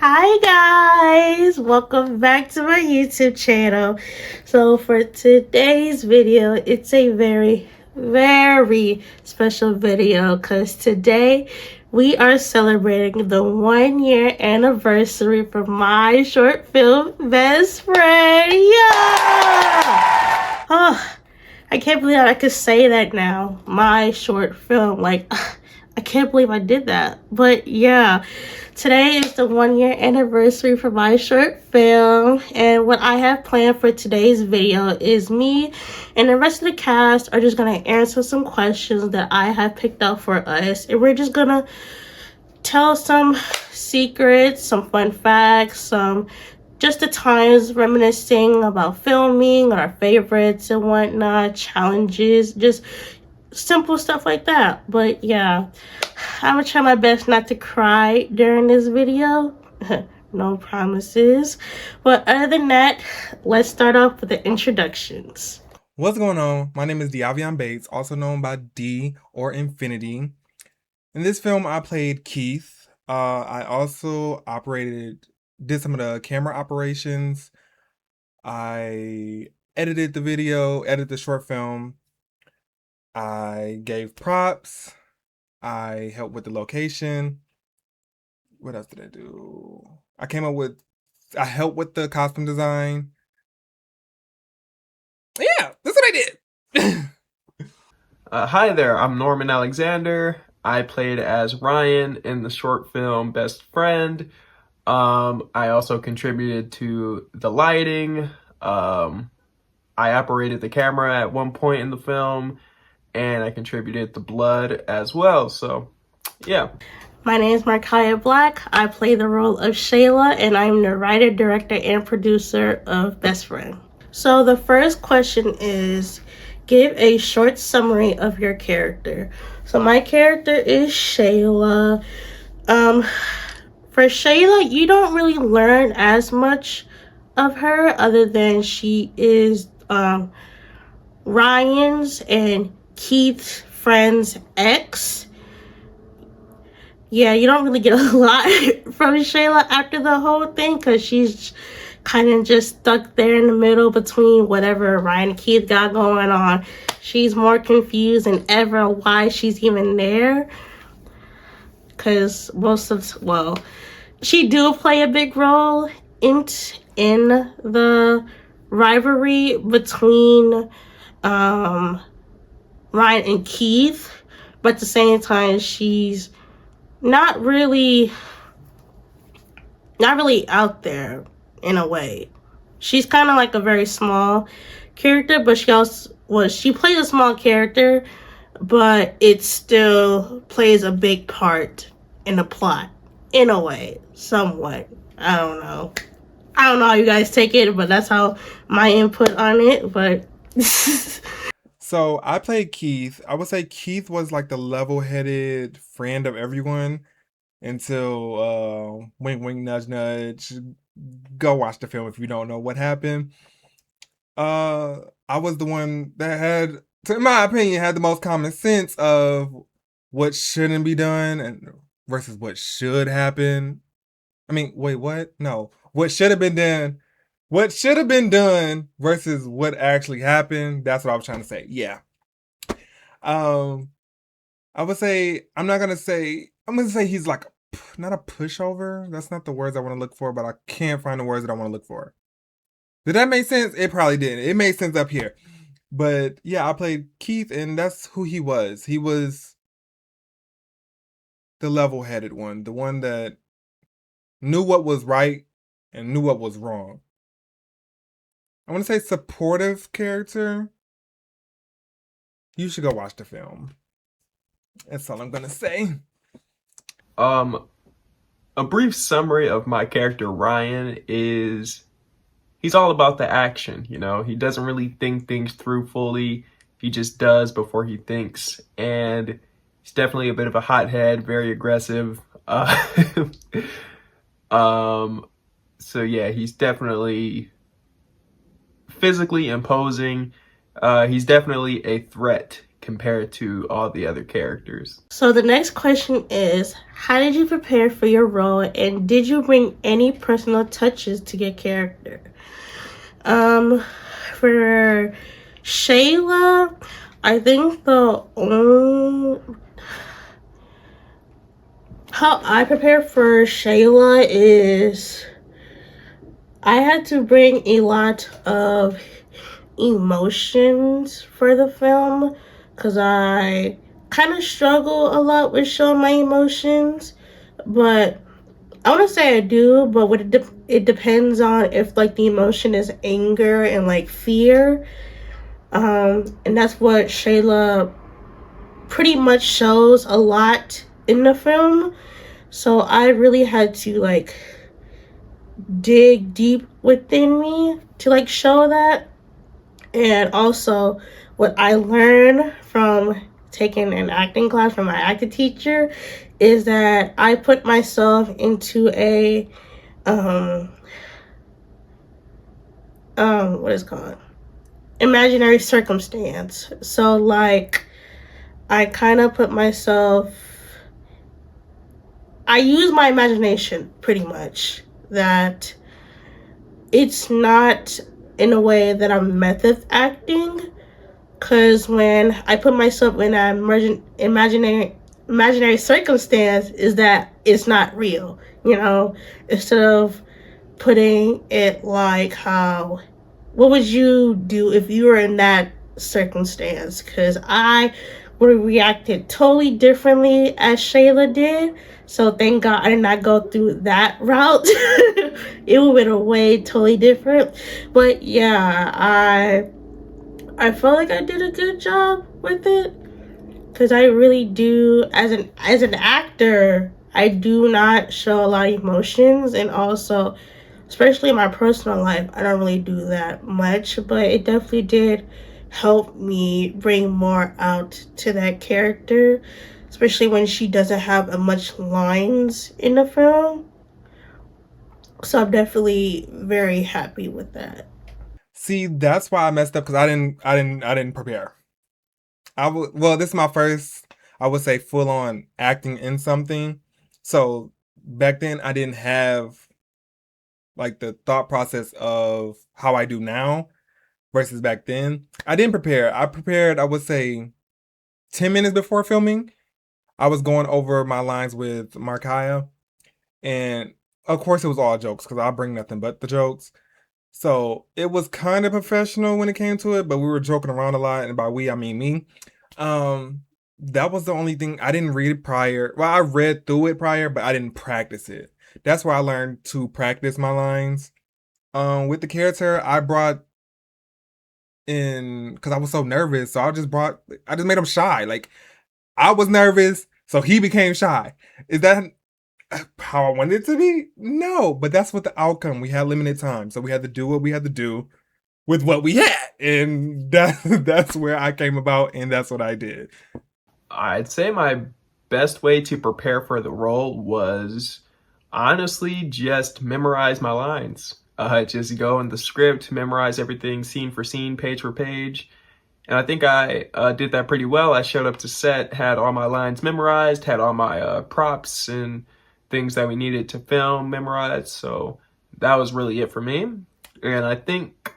Hi guys, welcome back to my YouTube channel. So for today's video, it's a very special video because today we are celebrating the 1 year anniversary for my short film, Best Friend. Yeah! Oh, I can't believe I could say that now. My short film, like, I can't believe I did that. But yeah, today is the 1 year anniversary for my short film. And what I have planned for today's video is me and the rest of the cast are just going to answer some questions that I have picked out for us. And we're just going to tell some secrets, some fun facts, some just the times reminiscing about filming, our favorites and whatnot, challenges, just simple stuff like that. But yeah, I'm gonna try my best not to cry during this video. No promises. But other than that, let's start off with the introductions. What's going on? My name is 𝐒𝐤𝐢𝐚𝐥𝐬, also known by D or Infinity. In this film, I played Keith. I also did some of the camera operations. I edited the video, edited the short film. I gave props. I helped with the location. What else did I do? I helped with the costume design. Yeah, that's what I did. Hi there, I'm Norman Alexander. I played as Ryan in the short film Best Friend. I also contributed to the lighting. I operated the camera at one point in the film, and I contributed the blood as well. So, yeah. My name is Markiah Black. I play the role of Shayla, and I'm the writer, director, and producer of Best Friend. So the first question is, give a short summary of your character. So my character is Shayla. For Shayla, you don't really learn as much of her other than she is Ryan's and Keith's friend's ex. Yeah, you don't really get a lot from Shayla after the whole thing because she's kind of just stuck there in the middle between whatever Ryan and Keith got going on. She's more confused than ever why she's even there. Because she do play a big role in the rivalry between Ryan and Keith. But at the same time, she's not really out there in a way. She's kind of like a very small character, but she plays a small character, but it still plays a big part in the plot in a way, somewhat. I don't know how you guys take it, but that's how my input on it. But So I played Keith. I would say Keith was like the level-headed friend of everyone until wink wink nudge nudge. Go watch the film if you don't know what happened. I was the one that had, in my opinion, had the most common sense of what shouldn't be done and versus what should happen. I mean, wait, what? No. What should have been done versus what actually happened. That's what I was trying to say. Yeah. I would say I'm gonna say he's like not a pushover. That's not the words I want to look for, but I can't find the words that I want to look for. Did that make sense? It probably didn't. It made sense up here. But yeah, I played Keith and that's who he was. He was the level-headed one, the one that knew what was right and knew what was wrong. I want to say supportive character. You should go watch the film. That's all I'm gonna say. A brief summary of my character Ryan is he's all about the action, you know. He doesn't really think things through fully. He just does before he thinks, and he's definitely a bit of a hothead, very aggressive. So yeah, he's definitely physically imposing. He's definitely a threat compared to all the other characters. So the next question is, how did you prepare for your role, and did you bring any personal touches to your character? For 𝐒𝐤𝐢𝐚𝐥𝐬, I think how I prepare for 𝐒𝐤𝐢𝐚𝐥𝐬 is I had to bring a lot of emotions for the film, because I kind of struggle a lot with showing my emotions, but I want to say I do, but it depends on if like the emotion is anger and like fear, and that's what 𝐒𝐤𝐢𝐚𝐥𝐬 pretty much shows a lot in the film. So I really had to like dig deep within me to like show that. And also what I learned from taking an acting class from my acting teacher is that I put myself into a what is it called, imaginary circumstance. So like I kind of put myself, I use my imagination pretty much, that it's not in a way that I'm method acting, because when I put myself in an imaginary circumstance, is that it's not real, you know, instead of putting it like how, what would you do if you were in that circumstance? Because I would have reacted totally differently as 𝐒𝐤𝐢𝐚𝐥𝐬 did. So thank God I did not go through that route. It would have been a way totally different. But yeah, I felt like I did a good job with it, because I really do, as an actor, I do not show a lot of emotions, and also especially in my personal life, I don't really do that much, but it definitely did help me bring more out to that character, especially when she doesn't have much lines in the film. So I'm definitely very happy with that. See, that's why I messed up, because I didn't prepare. Well, this is my first, I would say, full on acting in something. So back then I didn't have like the thought process of how I do now versus back then. I didn't prepare. I prepared, I would say, 10 minutes before filming. I was going over my lines with 𝐒𝐤𝐢𝐚𝐥𝐬, and of course it was all jokes, because I bring nothing but the jokes. So it was kind of professional when it came to it, but we were joking around a lot, and by we I mean me. That was the only thing. I didn't read it prior. Well, I read through it prior, but I didn't practice it. That's where I learned to practice my lines. With the character, I brought in, because I was so nervous, so I just made him shy. Like, I was nervous, so he became shy. Is that how I wanted it to be? No, but that's what the outcome. We had limited time, so we had to do what we had to do with what we had, and that's where I came about, and that's what I did. I'd say my best way to prepare for the role was honestly just memorize my lines. Just go in the script, memorize everything scene for scene, page for page. And I think I did that pretty well. I showed up to set, had all my lines memorized, had all my props and things that we needed to film memorized. So that was really it for me. And I think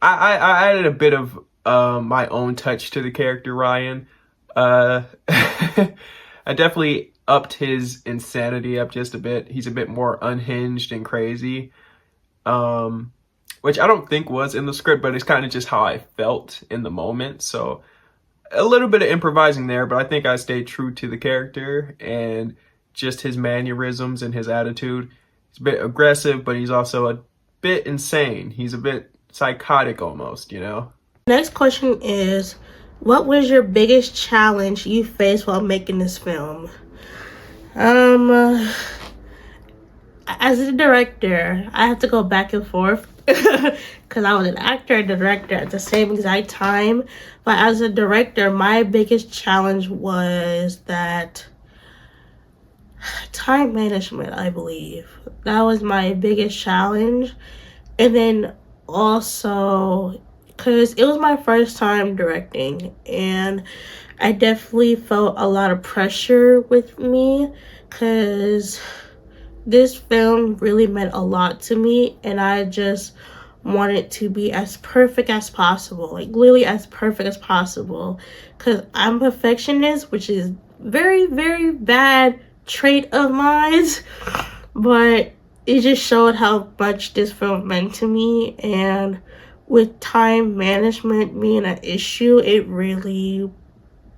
I added a bit of my own touch to the character, Ryan. I definitely upped his insanity up just a bit. He's a bit more unhinged and crazy. Which I don't think was in the script, but it's kind of just how I felt in the moment. So a little bit of improvising there, but I think I stayed true to the character and just his mannerisms and his attitude. He's a bit aggressive, but he's also a bit insane. He's a bit psychotic almost, you know? Next question is, what was your biggest challenge you faced while making this film? As a director, I have to go back and forth because I was an actor and director at the same exact time. But as a director, my biggest challenge was that time management, I believe. That was my biggest challenge. And then also because it was my first time directing, and I definitely felt a lot of pressure with me because this film really meant a lot to me, and I just wanted to be as perfect as possible, like literally as perfect as possible, because I'm a perfectionist, which is very, very bad trait of mine, but it just showed how much this film meant to me. And with time management being an issue, it really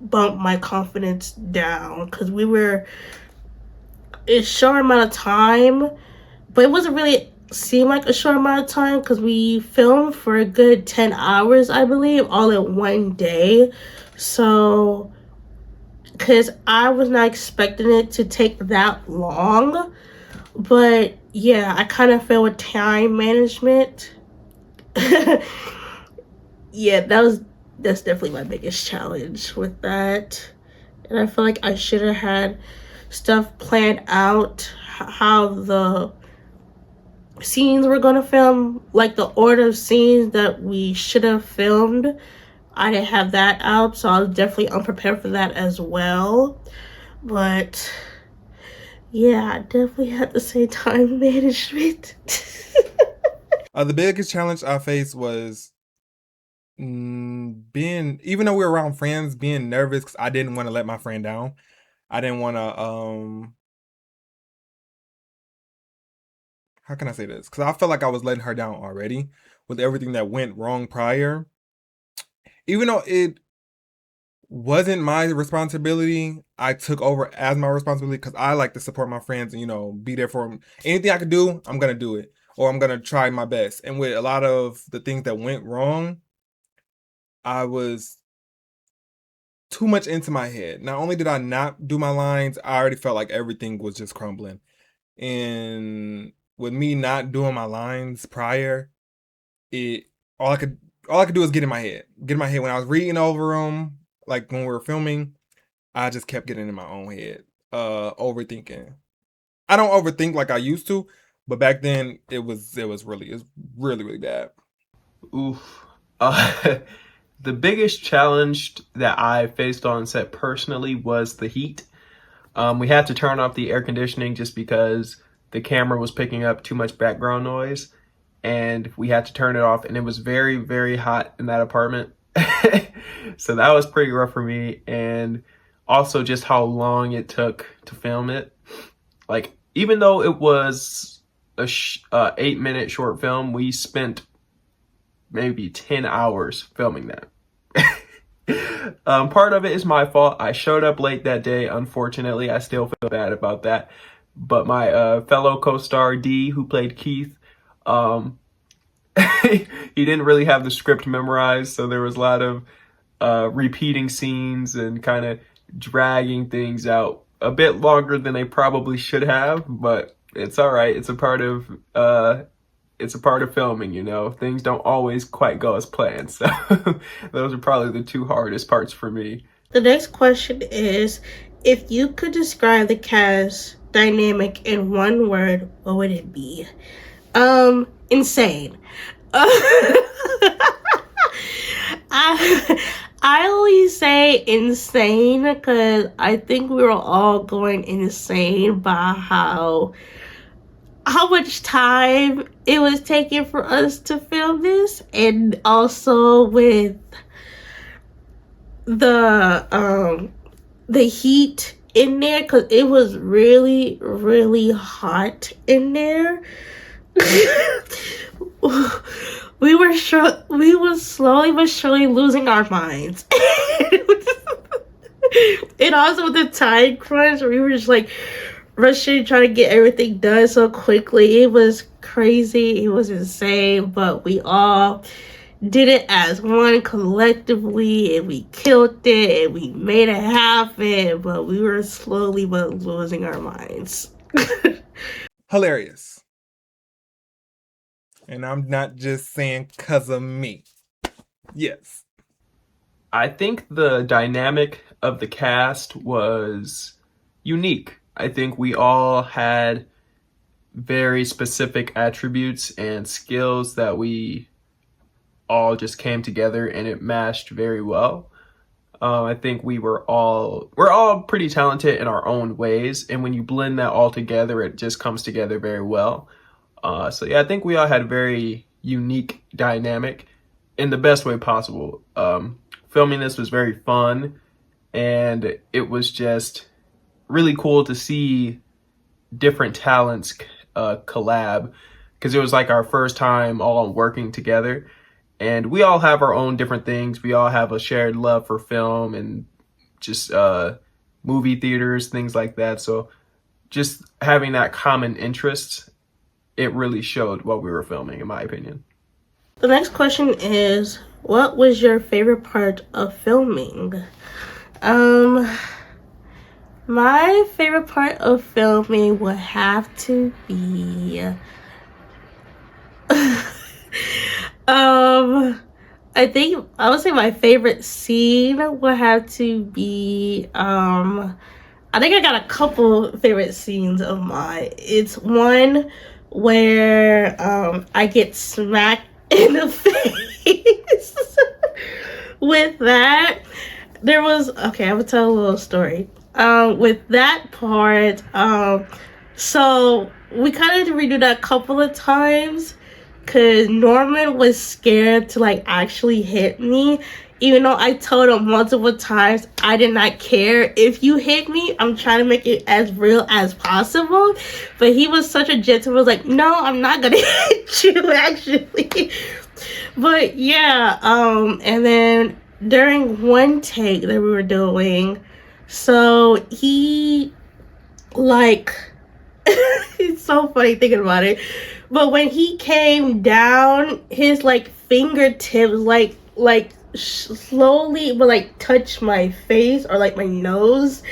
bumped my confidence down, because we were a short amount of time, but it wasn't really seem like a short amount of time because we filmed for a good 10 hours, I believe, all in one day. So because I was not expecting it to take that long, but yeah, I kind of feel with time management. Yeah, that's definitely my biggest challenge with that. And I feel like I should have had stuff planned out, how the scenes we're gonna film, like the order of scenes that we should have filmed. I didn't have that out, so I was definitely unprepared for that as well. But yeah, I definitely had to say time management. The biggest challenge I faced was being, even though we were around friends, being nervous because I didn't want to let my friend down. I didn't want to, how can I say this? Because I felt like I was letting her down already with everything that went wrong prior. Even though it wasn't my responsibility, I took over as my responsibility because I like to support my friends and, be there for them. Anything I could do, I'm going to do it, or I'm going to try my best. And with a lot of the things that went wrong, I was too much into my head. Not only did I not do my lines, I already felt like everything was just crumbling. And with me not doing my lines prior, it all I could do is get in my head. Get in my head when I was reading over them, like when we were filming, I just kept getting in my own head, overthinking. I don't overthink like I used to, but back then it was really really bad. Oof. Uh, the biggest challenge that I faced on set personally was the heat. We had to turn off the air conditioning just because the camera was picking up too much background noise, and we had to turn it off, and it was very, very hot in that apartment. So that was pretty rough for me, and also just how long it took to film it. Like, even though it was a 8-minute short film, we spent maybe 10 hours filming that. Part of it is my fault. I showed up late that day. Unfortunately, I still feel bad about that. But my fellow co-star D, who played Keith, he didn't really have the script memorized, so there was a lot of repeating scenes and kind of dragging things out a bit longer than they probably should have. But it's all right. It's a part of filming, Things don't always quite go as planned. So those are probably the two hardest parts for me. The next question is, if you could describe the cast dynamic in one word, what would it be? Insane. I only say insane because I think we were all going insane by how much time it was taking for us to film this, and also with the heat in there, because it was really, really hot in there. we were slowly but surely losing our minds. And also with the time crunch, we were just like rushing, trying to get everything done so quickly. It was crazy. It was insane. But we all did it as one collectively, and we killed it, and we made it happen. But we were slowly but losing our minds. Hilarious. And I'm not just saying 'cause of me. Yes. I think the dynamic of the cast was unique. I think we all had very specific attributes and skills that we all just came together and it mashed very well. I think we're all pretty talented in our own ways, and when you blend that all together, it just comes together very well. So yeah, I think we all had a very unique dynamic in the best way possible. Filming this was very fun, and it was just really cool to see different talents collab, because it was like our first time all working together. And we all have our own different things. We all have a shared love for film and just movie theaters, things like that. So just having that common interest, it really showed what we were filming, in my opinion. The next question is, what was your favorite part of filming? My favorite part of filming would have to be I think I would say my favorite scene would have to be I think I got a couple favorite scenes of mine. It's one where I get smacked in the face. With that, there was okay, I will tell a little story. With that part, so we kind of redo that a couple of times, because Norman was scared to like actually hit me, even though I told him multiple times I did not care. If you hit me, I'm trying to make it as real as possible. But he was such a gentleman, was like, no, I'm not gonna hit you actually. But yeah, and then during one take that we were doing, so he like it's so funny thinking about it. But when he came down, his like fingertips like slowly but like touched my face or like my nose,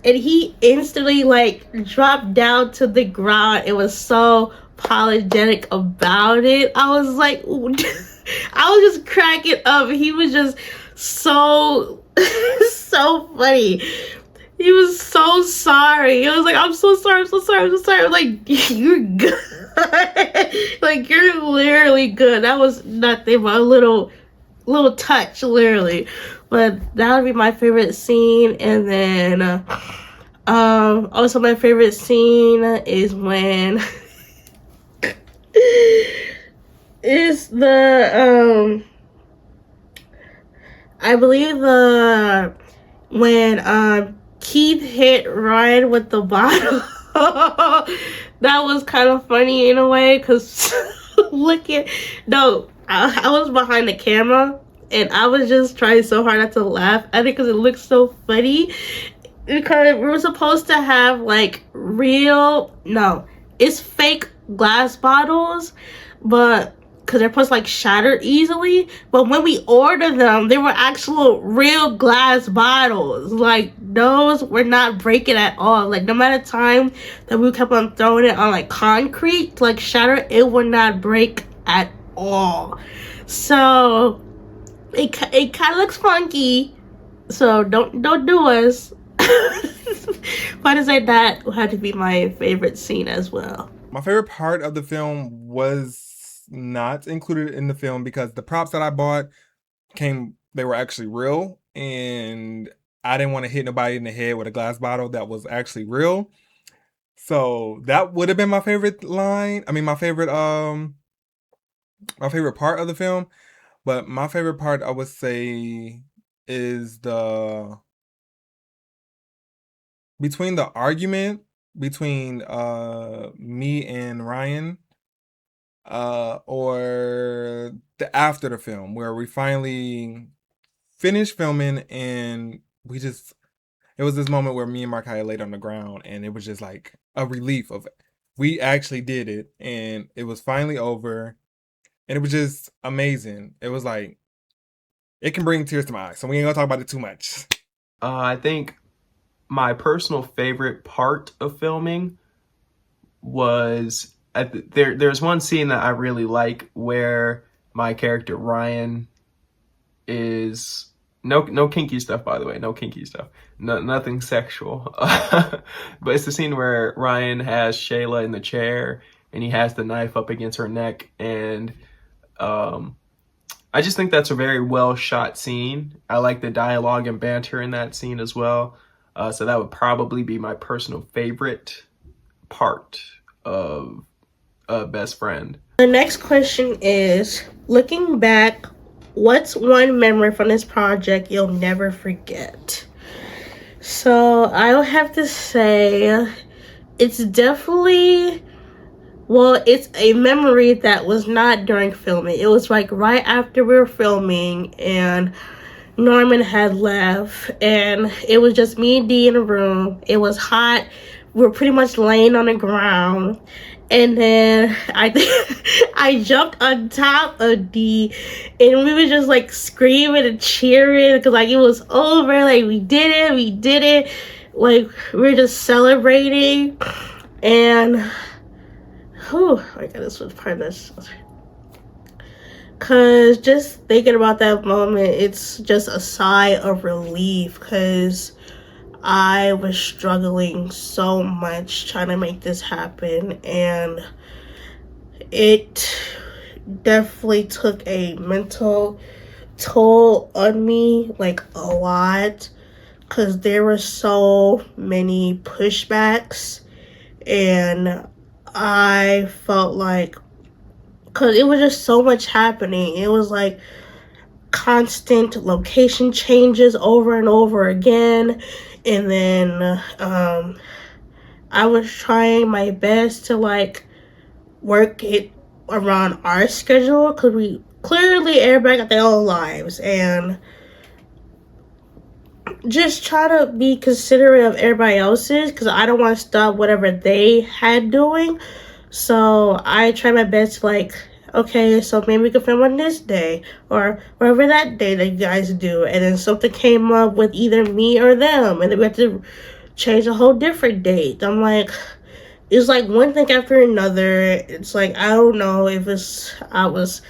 and he instantly like dropped down to the ground. It was so apologetic about it. I was like I was just cracking up. He was just so so funny. He was so sorry. He was like, I'm so sorry, I'm so sorry, I'm so sorry. I'm like, you're good. Like, you're literally good. That was nothing but a little touch, literally. But that would be my favorite scene. And then also my favorite scene is when is the I believe when Keith hit Ryan with the bottle. That was kind of funny in a way, because I was behind the camera and I was just trying so hard not to laugh at it because it looked so funny, because we were supposed to have like it's fake glass bottles, but because they're supposed to like shatter easily. But when we ordered them, they were actual real glass bottles. Like, those were not breaking at all. Like, no matter time that we kept on throwing it on like concrete to like shatter, it would not break at all. So it kind of looks funky. So don't do us. But I say that had to be my favorite scene as well. My favorite part of the film was not included in the film because the props that I bought they were actually real, and I didn't want to hit nobody in the head with a glass bottle that was actually real. So that would have been my favorite line. I mean, my favorite part of the film. But my favorite part, I would say, is between the argument between me and Ryan, or the after the film, where we finally finished filming, and it was this moment where me and Markiah laid on the ground, and it was just like a relief of we actually did it, and it was finally over, and it was just amazing. It was like, it can bring tears to my eyes, so we ain't gonna talk about it too much. I think my personal favorite part of filming was there's one scene that I really like where my character Ryan is no kinky stuff, by the way, no kinky stuff, nothing sexual. But it's the scene where Ryan has Shayla in the chair and he has the knife up against her neck, and I just think that's a very well shot scene. I like the dialogue and banter in that scene as well. So that would probably be my personal favorite part of Best Friend. The next question is, looking back, what's one memory from this project you'll never forget? So I'll have to say it's definitely, well, it's a memory that was not during filming. It was like right after we were filming and Norman had left, and it was just me and Dee in a room. It was hot. We were pretty much laying on the ground. And then I I jumped on top of Dee, and we were just like screaming and cheering because like it was over. Like we did it, we did it. Like we were just celebrating. And oh my god, this was part of this. Cause just thinking about that moment, it's just a sigh of relief, cause I was struggling so much trying to make this happen, and it definitely took a mental toll on me, like a lot, cause there were so many pushbacks, and I felt like, because it was just so much happening. It was like constant location changes over and over again. And then I was trying my best to like work it around our schedule, because we clearly, everybody got their own lives, and just try to be considerate of everybody else's, because I don't want to stop whatever they had doing. So I try my best to like, okay, so maybe we can film on this day or whatever that day that you guys do. And then something came up with either me or them, and then we have to change a whole different date. I'm like, it's like one thing after another. It's like, I don't know if it's, I was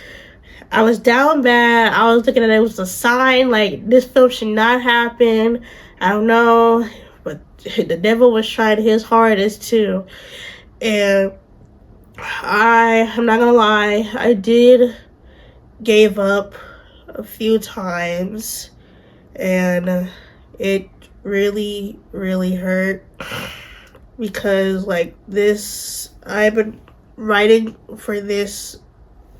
down bad. I was looking at it was a sign like this film should not happen. I don't know, but the devil was trying his hardest too. And I'm not gonna lie, I did gave up a few times, and it really, really hurt, because like this, I've been writing for this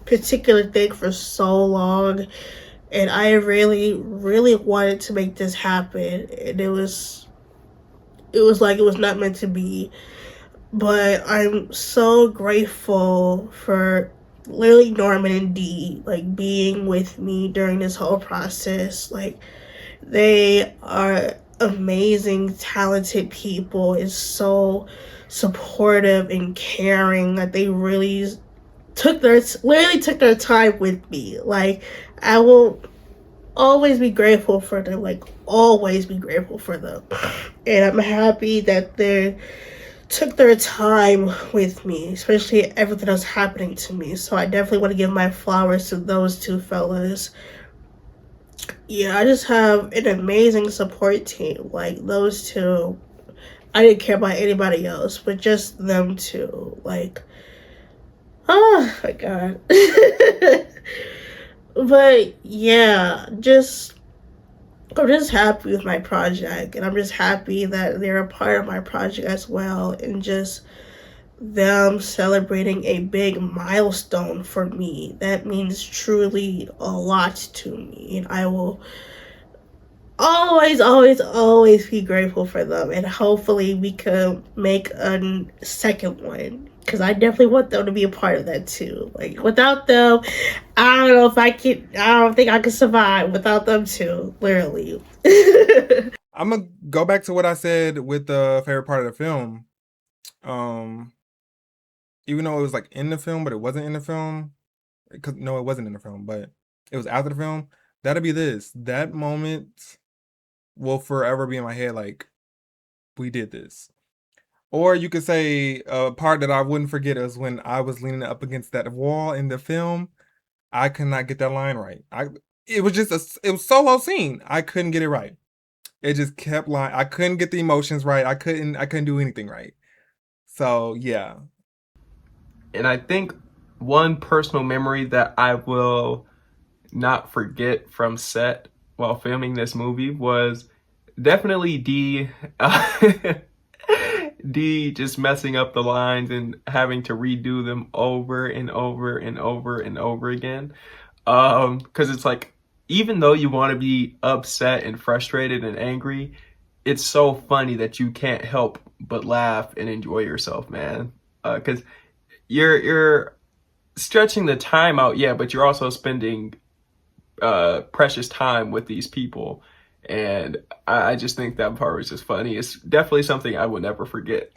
particular thing for so long, and I really, really wanted to make this happen, and it was like it was not meant to be. But I'm so grateful for literally Norman and Dee like being with me during this whole process. Like, they are amazing, talented people. It's so supportive and caring. Like, they really took their time with me. Like, I will always be grateful for them. Like, always be grateful for them. And I'm happy that they took their time with me, especially everything that's happening to me. So I definitely want to give my flowers to those two fellas. Yeah, I just have an amazing support team. Like, those two, I didn't care about anybody else, but just them two. Like, oh my god. But yeah, I'm just happy with my project, and I'm just happy that they're a part of my project as well, and just them celebrating a big milestone for me. That means truly a lot to me, and I will always, always, always be grateful for them, and hopefully we can make a second one, because I definitely want them to be a part of that too. Like, without them, I don't know if I don't think I could survive without them too, literally. I'm gonna go back to what I said with the favorite part of the film. Even though it was like in the film, but it wasn't in the film. No, it wasn't in the film, but it was after the film. That'll be this. That moment will forever be in my head. Like, we did this. Or you could say a part that I wouldn't forget is when I was leaning up against that wall in the film. I could not get that line right. It was just it was solo scene. I couldn't get it right. It just kept lying. I couldn't get the emotions right. I couldn't do anything right. So yeah. And I think one personal memory that I will not forget from set while filming this movie was definitely D. D just messing up the lines and having to redo them over and over and over and over again. Because it's like, even though you want to be upset and frustrated and angry, it's so funny that you can't help but laugh and enjoy yourself, man. Because you're stretching the time out, yeah, but you're also spending precious time with these people. And I just think that part was just funny. It's definitely something I will never forget.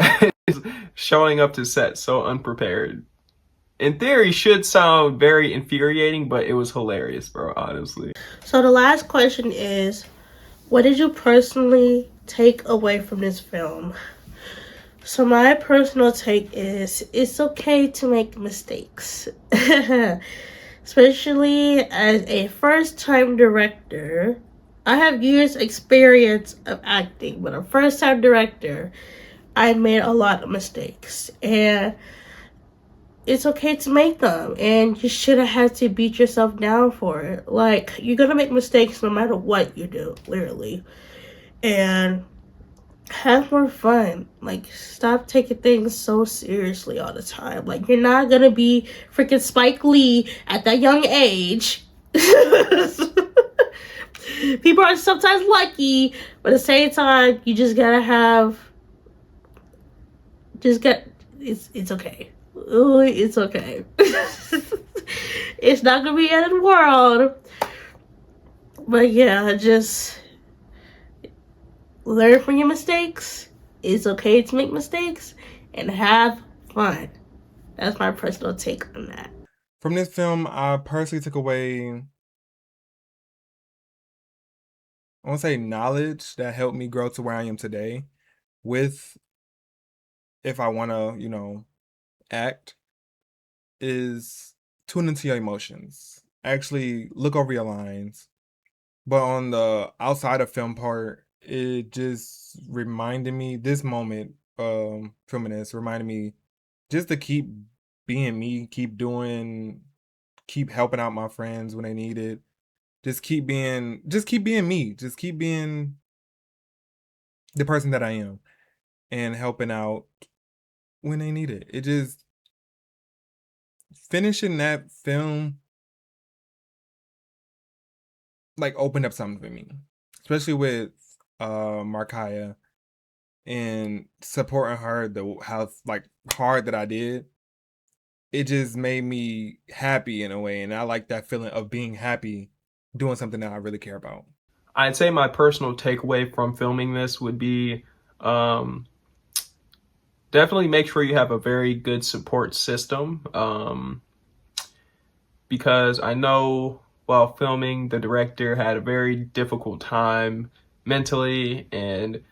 Showing up to set so unprepared, in theory, should sound very infuriating, but it was hilarious, bro, honestly. So the last question is, what did you personally take away from this film? So my personal take is, it's okay to make mistakes. Especially as a first-time director. I have years experience of acting, but a first-time director, I made a lot of mistakes. And it's okay to make them, and you shouldn't have to beat yourself down for it. Like, you're gonna make mistakes no matter what you do, literally. And have more fun. Like, stop taking things so seriously all the time. Like, you're not gonna be freaking Spike Lee at that young age. People are sometimes lucky, but at the same time, you just gotta have, it's okay. Ooh, it's okay. It's not gonna be the end of the world. But yeah, just learn from your mistakes. It's okay to make mistakes and have fun. That's my personal take on that. From this film, I personally took away, I want to say, knowledge that helped me grow to where I am today. With, if I want to, act, is tune into your emotions. Actually look over your lines. But on the outside of film part, it just reminded me, this moment, filming this reminded me just to keep being me, keep helping out my friends when they need it. Just keep being me. Just keep being the person that I am and helping out when they need it. It just, finishing that film, like, opened up something for me, especially with Markaya, and supporting her, how like hard that I did. It just made me happy in a way, and I like that feeling of being happy doing something that I really care about. I'd say my personal takeaway from filming this would be, definitely make sure you have a very good support system. Because I know while filming, the director had a very difficult time mentally, and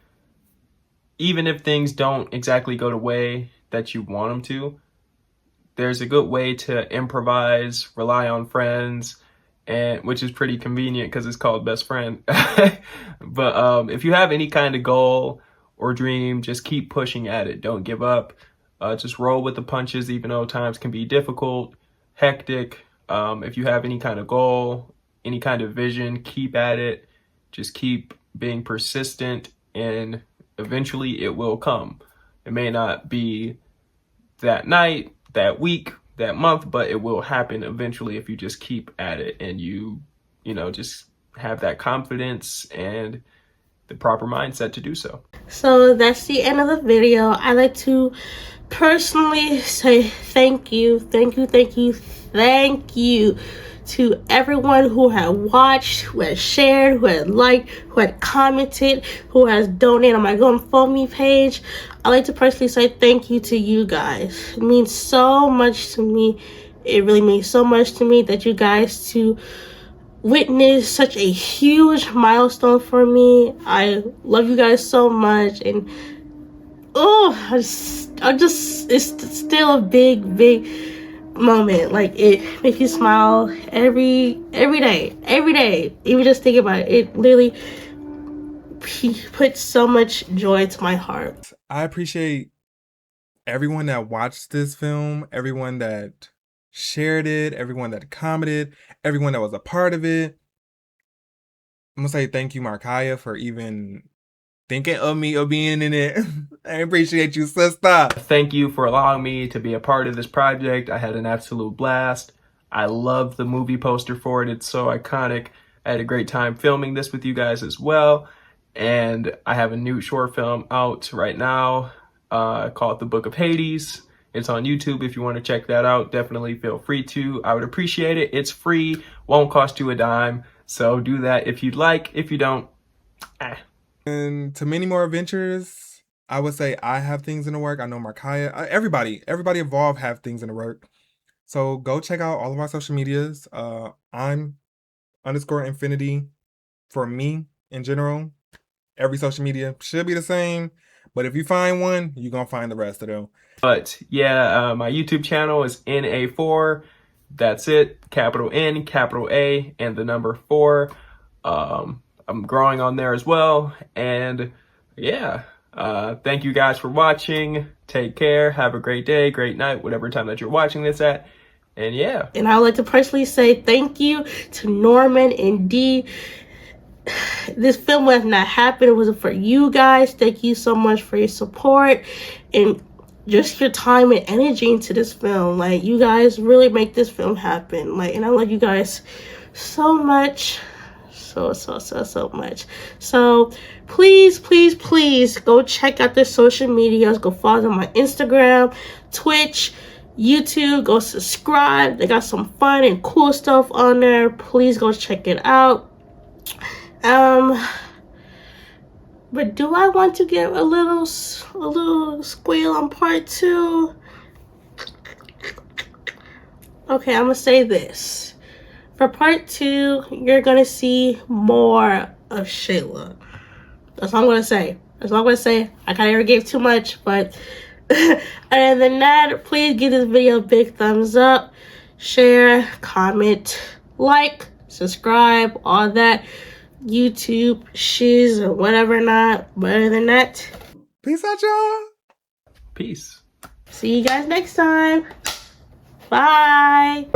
even if things don't exactly go the way that you want them to, there's a good way to improvise, rely on friends, and which is pretty convenient because it's called Best Friend. But if you have any kind of goal or dream, just keep pushing at it. Don't give up. Just roll with the punches, even though times can be difficult, hectic. If you have any kind of goal, any kind of vision, keep at it. Just keep being persistent, and eventually it will come. It may not be that night, that week, that month, but it will happen eventually if you just keep at it and you just have that confidence and the proper mindset to do so. So that's the end of the video. I like to personally say thank you to everyone who had watched, who had shared, who had liked, who had commented, who has donated on my GoFundMe page. I like to personally say thank you to you guys. It means so much to me. It really means so much to me that you guys to witness such a huge milestone for me. I love you guys so much, and it's still a big moment. Like, it makes you smile every day. Even just thinking about it, it literally puts so much joy to my heart. I appreciate everyone that watched this film, everyone that shared it, everyone that commented, everyone that was a part of it. I'm gonna say thank you, 𝐒𝐤𝐢𝐚𝐥𝐬, for even thinking of me or being in it. I appreciate you, sister. Thank you for allowing me to be a part of this project. I had an absolute blast. I love the movie poster for it. It's so iconic. I had a great time filming this with you guys as well. And I have a new short film out right now called The Book of Hades. It's on YouTube. If you want to check that out, definitely feel free to. I would appreciate it. It's free, won't cost you a dime. So do that if you'd like. If you don't, And to many more adventures, I would say I have things in the work. I know 𝐒𝐤𝐢𝐚𝐥𝐬, everybody involved have things in the work. So go check out all of our social medias. I'm _infinity for me in general. Every social media should be the same, but if you find one, you're gonna find the rest of them. but yeah, my YouTube channel is NA4. That's it. Capital N, capital A, and the number 4. I'm growing on there as well. And yeah, thank you guys for watching. Take care. Have a great day, great night, whatever time that you're watching this at. And yeah. And I would like to personally say thank you to Norman and Dee. This film would not happen. It wasn't for you guys. Thank you so much for your support and just your time and energy into this film. Like, you guys really make this film happen. Like, and I love you guys so much. So much. So please go check out their social medias. Go follow them on Instagram, Twitch, YouTube. Go subscribe. They got some fun and cool stuff on there. Please go check it out. But do I want to get a little squeal on part 2? Okay, I'm gonna say this. For part 2, you're gonna see more of 𝐒𝐤𝐢𝐚𝐥𝐬. That's all I'm gonna say. That's all I'm gonna say. I kind of already gave too much, but other than that, please give this video a big thumbs up, share, comment, like, subscribe, all that. YouTube, shiz, or whatever not. But other than that, Peace out, y'all. Peace. see you guys next time. Bye.